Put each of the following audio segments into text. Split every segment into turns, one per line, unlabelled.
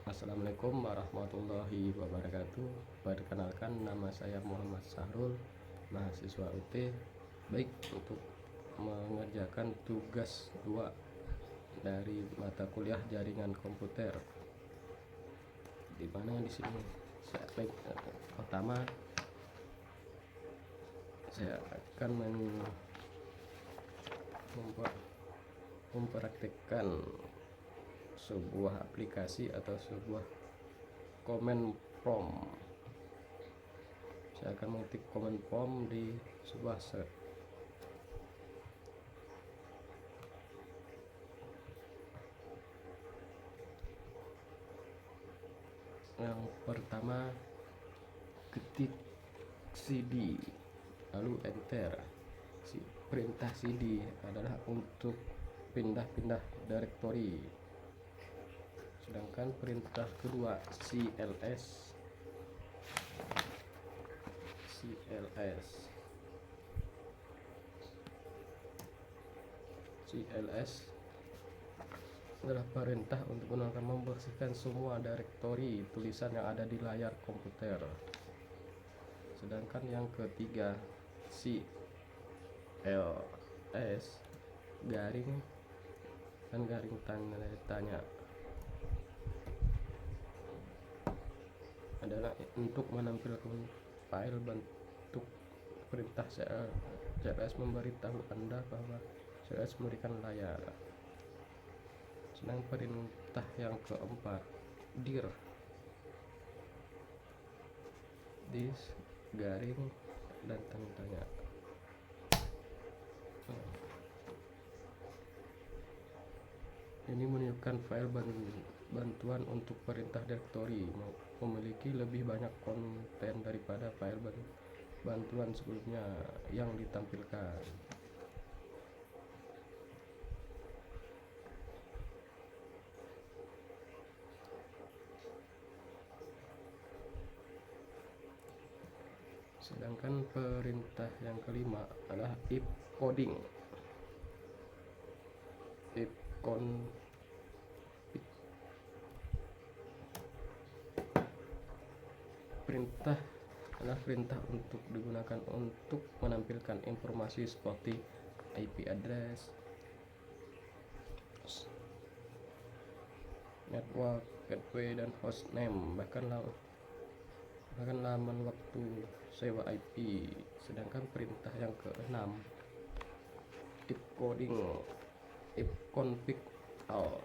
Assalamualaikum warahmatullahi wabarakatuh. Perkenalkan, nama saya Muhammad Sahrul, mahasiswa UT. Baik, untuk mengerjakan tugas 2 dari mata kuliah jaringan komputer, di mana di sini pertama saya akan mempraktikkan sebuah aplikasi atau sebuah command prompt. Saya akan mengetik command prompt di sebuah set. Yang pertama, ketik cd lalu enter. Perintah cd adalah untuk pindah-pindah directory, sedangkan perintah kedua cls adalah perintah untuk membersihkan semua directory tulisan yang ada di layar komputer. Sedangkan yang ketiga cls garing dan garing tanda tanya adalah untuk menampilkan file bentuk perintah CLS memberitahu Anda bahwa CLS memberikan layar. Sedang perintah yang keempat dir dis garing dan tanda tanya. Ini menunjukkan file bantuan untuk perintah directory memiliki lebih banyak konten daripada file bantuan sebelumnya yang ditampilkan. Sedangkan perintah yang kelima adalah if coding. Perintah adalah perintah untuk digunakan untuk menampilkan informasi seperti IP address, network, gateway, dan hostname, bahkan laman waktu sewa IP. Sedangkan perintah yang keenam if coding if config all.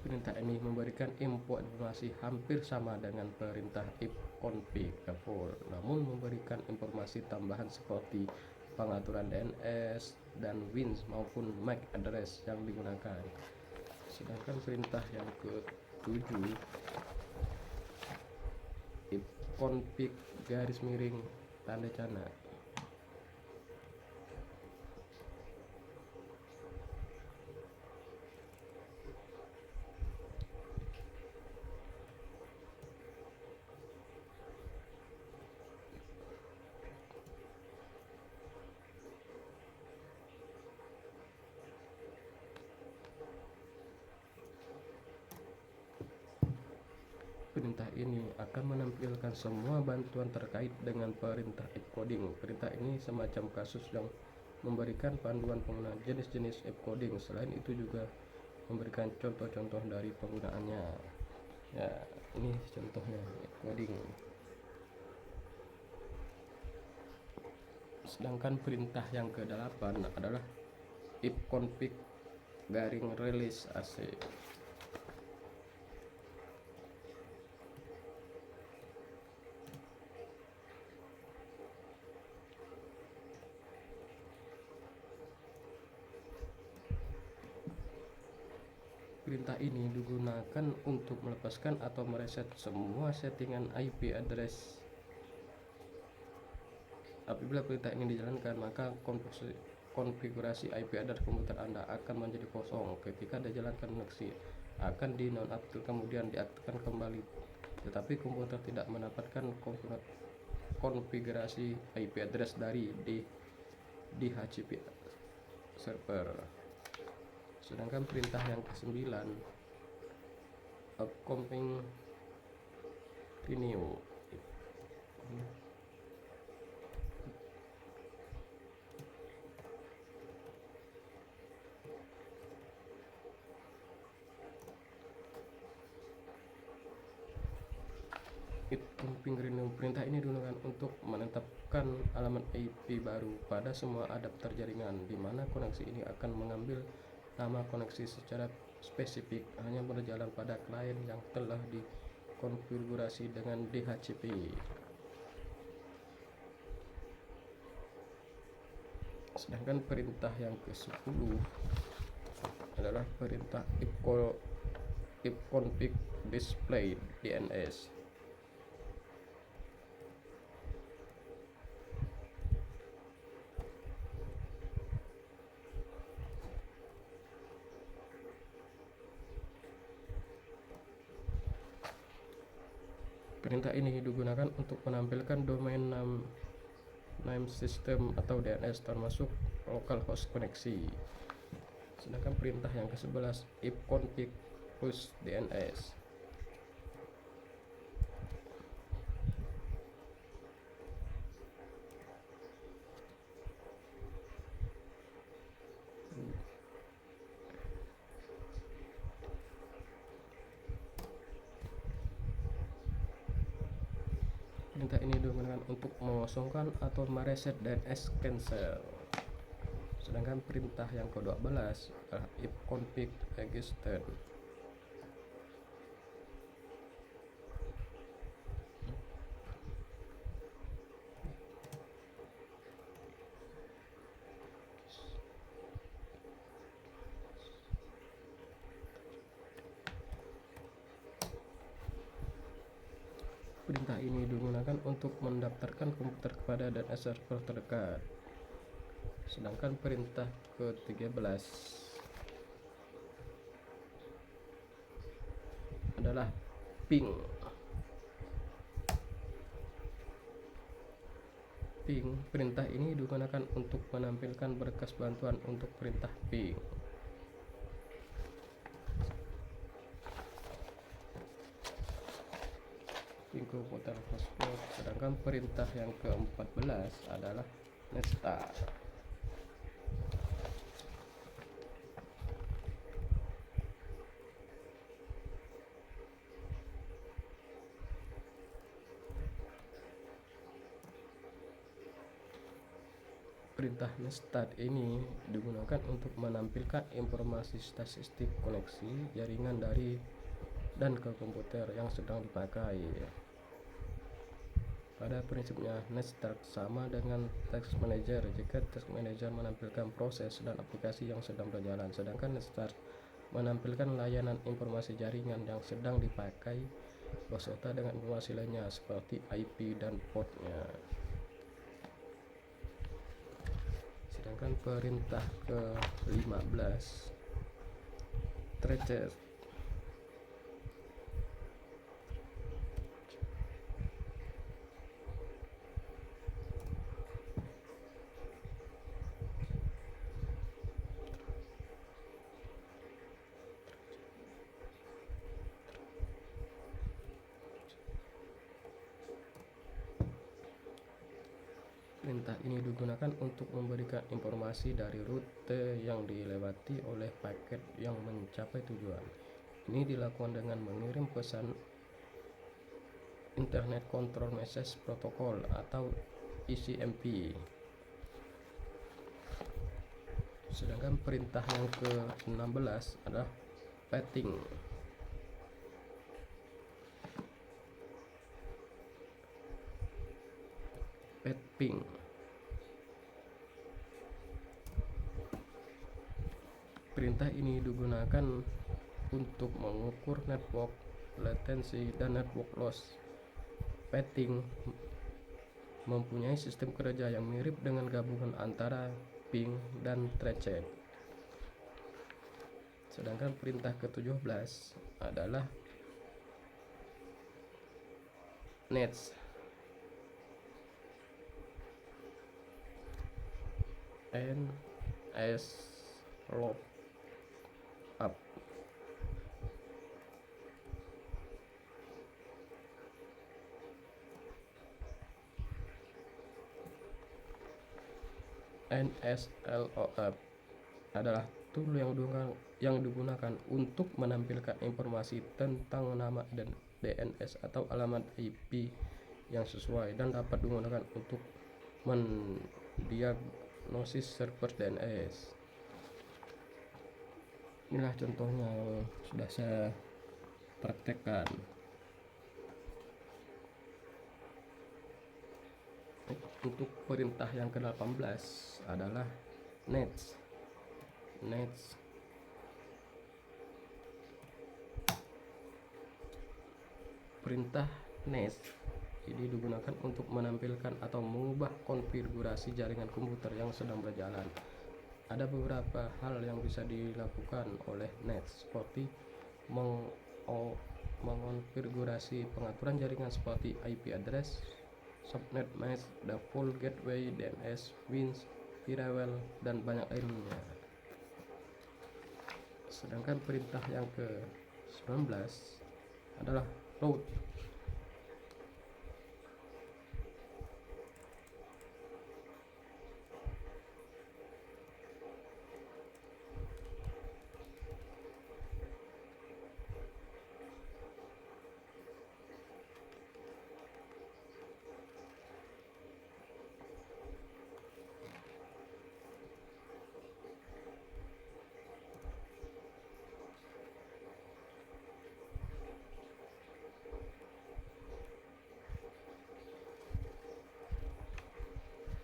Perintah ini memberikan informasi hampir sama dengan perintah if config all, namun memberikan informasi tambahan seperti pengaturan DNS dan WINS maupun MAC address yang digunakan. Sedangkan perintah yang ke-7 if config garis miring tanda cana. Perintah ini akan menampilkan semua bantuan terkait dengan perintah if coding. Perintah ini semacam kasus yang memberikan panduan penggunaan jenis-jenis if coding. Selain itu juga memberikan contoh-contoh dari penggunaannya. Ya, ini contohnya if coding. Sedangkan perintah yang ke-8 adalah if config garing release AC. Perintah ini digunakan untuk melepaskan atau mereset semua settingan IP address Apabila perintah ini dijalankan, maka konfigurasi IP address komputer Anda akan menjadi kosong. Ketika dijalankan koneksi akan dinonaktifkan kemudian diaktifkan kembali, tetapi komputer tidak mendapatkan konfigurasi IP address dari DHCP server. Sedangkan perintah yang ke-9, continue. Perintah ini digunakan untuk menetapkan alamat IP baru pada semua adapter jaringan, di mana koneksi ini akan mengambil nama koneksi secara spesifik, hanya berjalan pada klien yang telah dikonfigurasi dengan DHCP. Sedangkan perintah yang ke-10 adalah perintah ifconfig display DNS. Perintah ini digunakan untuk menampilkan domain name system atau DNS termasuk localhost koneksi. Sedangkan perintah yang ke-11 ifconfig push DNS. Perintah ini digunakan untuk mengosongkan atau mereset DNS cancel. Sedangkan perintah yang ke-12 adalah ifconfig register. Perintah ini digunakan untuk mendaftarkan komputer kepada DNS server terdekat. Sedangkan perintah ke-13 adalah ping. Perintah ini digunakan untuk menampilkan berkas bantuan untuk perintah ping. Komputer hotspot. Sedangkan perintah yang ke-14 adalah nestart. Perintah nestart ini digunakan untuk menampilkan informasi statistik koneksi jaringan dari dan ke komputer yang sedang dipakai. Pada prinsipnya, nestart sama dengan task manager jika task manager menampilkan proses dan aplikasi yang sedang berjalan, sedangkan nestart menampilkan layanan informasi jaringan yang sedang dipakai beserta dengan informasi lainnya seperti IP dan portnya. Sedangkan perintah ke-15 tracer. Perintah ini digunakan untuk memberikan informasi dari rute yang dilewati oleh paket yang mencapai tujuan. Ini dilakukan dengan mengirim pesan Internet Control Message Protocol atau ICMP. Sedangkan perintah yang ke-16 adalah pathing. Perintah ini digunakan untuk mengukur network latency dan network loss. Pathing mempunyai sistem kerja yang mirip dengan gabungan antara ping dan thread. Sedangkan perintah ke-17 adalah next ns lock up. NSLOF adalah tool yang digunakan untuk menampilkan informasi tentang nama dan DNS atau alamat IP yang sesuai dan dapat digunakan untuk mendiagnosis server DNS. Inilah contohnya yang sudah saya praktekkan. Untuk perintah yang ke-18 adalah next. Perintah next ini digunakan untuk menampilkan atau mengubah konfigurasi jaringan komputer yang sedang berjalan. Ada beberapa hal yang bisa dilakukan oleh next, seperti mengonfigurasi pengaturan jaringan seperti IP address, subnet mask, default gateway, DNS, WINS, firewall, dan banyak lainnya. Sedangkan perintah yang ke-19 adalah route.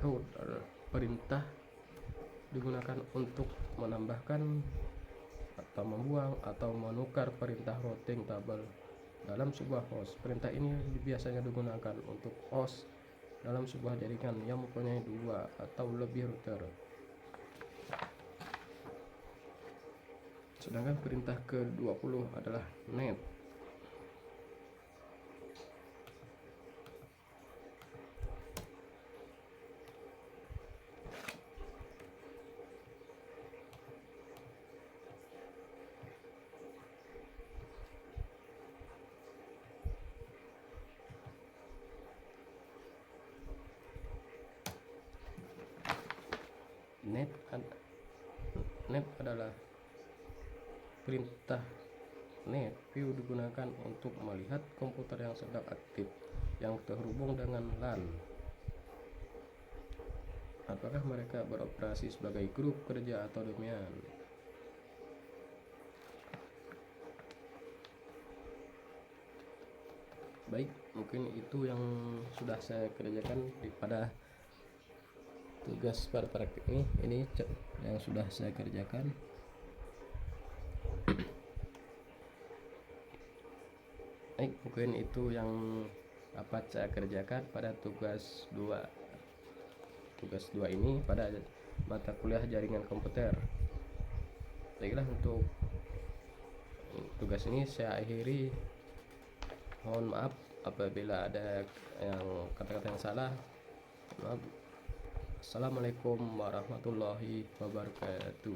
Route adalah perintah digunakan untuk menambahkan atau membuang atau menukar perintah routing table dalam sebuah host. Perintah ini biasanya digunakan untuk host dalam sebuah jaringan yang mempunyai 2 atau lebih router. Sedangkan perintah ke-20 adalah net. Net adalah perintah net view digunakan untuk melihat komputer yang sedang aktif yang terhubung dengan LAN. Apakah mereka beroperasi sebagai grup kerja atau domain? Baik, mungkin itu yang sudah saya kerjakan pada tugas pada praktik ini yang sudah saya kerjakan. Baik, mungkin itu yang dapat saya kerjakan pada tugas 2 ini pada mata kuliah jaringan komputer. Baiklah, untuk tugas ini saya akhiri. Mohon maaf apabila ada yang kata-kata yang salah. Maaf. Assalamualaikum warahmatullahi wabarakatuh.